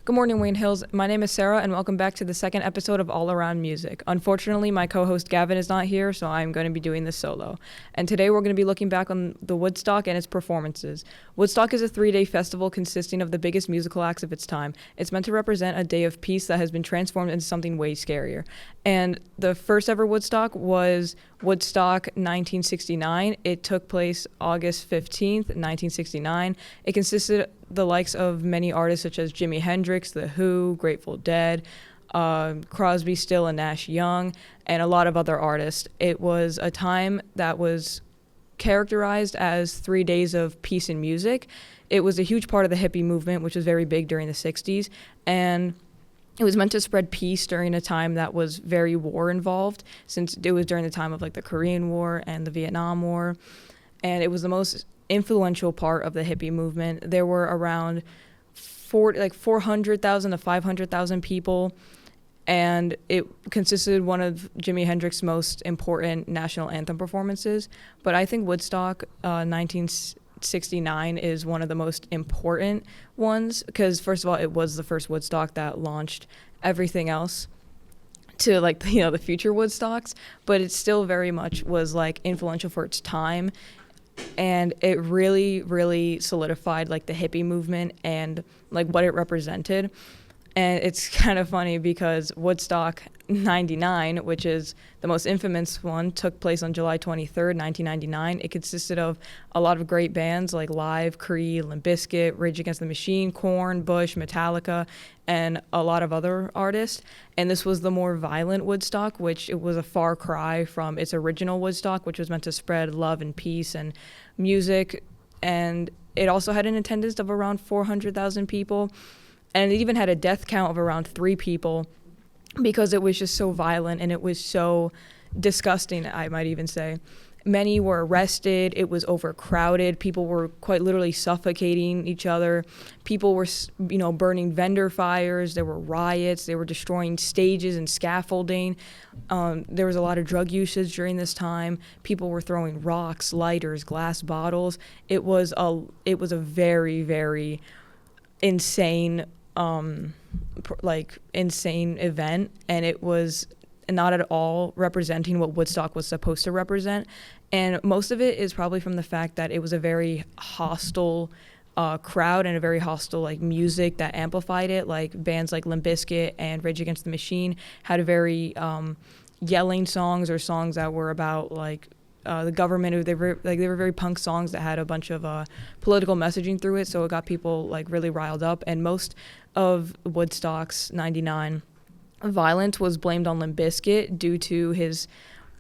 Good morning, Wayne Hills. My name is Sarah, and welcome back to the second episode of All Around Music. Unfortunately, my co-host Gavin is not here, so I'm going to be doing this solo. And today we're going to be looking back on the Woodstock and its performances. Woodstock is a 3-day festival consisting of the biggest musical acts of its time. It's meant to represent a day of peace that has been transformed into something way scarier. And the first ever Woodstock was Woodstock 1969. It took place August 15th, 1969. It consisted the likes of many artists such as Jimi Hendrix, The Who, Grateful Dead, Crosby, Still, and Nash Young, and a lot of other artists. It was a time that was characterized as 3 days of peace and music. It was a huge part of the hippie movement, which was very big during the 60s, and it was meant to spread peace during a time that was very war involved, since it was during the time of like the Korean War and the Vietnam War, and it was the most influential part of the hippie movement. There were around 400,000 to 500,000 people, and it consisted one of Jimi Hendrix's most important national anthem performances. But I think Woodstock 1969 is one of the most important ones because, first of all, it was the first Woodstock that launched everything else to the future Woodstocks, but it still very much was influential for its time. And it really, really solidified the hippie movement and what it represented. And it's kind of funny because Woodstock 99, which is the most infamous one, took place on July 23rd, 1999. It consisted of a lot of great bands like Live, Creed, Limp Bizkit, Rage Against the Machine, Korn, Bush, Metallica, and a lot of other artists. And this was the more violent Woodstock, which it was a far cry from its original Woodstock, which was meant to spread love and peace and music. And it also had an attendance of around 400,000 people. And it even had a death count of around 3 people because it was just so violent and it was so disgusting, I might even say. Many were arrested. It was overcrowded. People were quite literally suffocating each other. People were, burning vendor fires. There were riots. They were destroying stages and scaffolding. There was a lot of drug usage during this time. People were throwing rocks, lighters, glass bottles. It was a very, very insane insane event, and it was not at all representing what Woodstock was supposed to represent. And most of it is probably from the fact that it was a very hostile crowd and a very hostile music that amplified it. Bands like Limp Bizkit and Rage Against the Machine had a very yelling songs or songs that were about the government. They were very punk songs that had a bunch of political messaging through it, so it got people really riled up. And most of Woodstock's 99 violence was blamed on Limp Bizkit due to his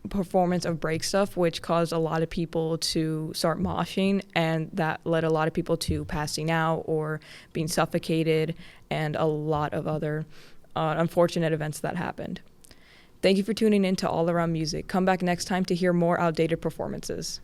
performance of Break Stuff, which caused a lot of people to start moshing, and that led a lot of people to passing out or being suffocated, and a lot of other unfortunate events that happened. Thank you for tuning in to All Around Music. Come back next time to hear more outdated performances.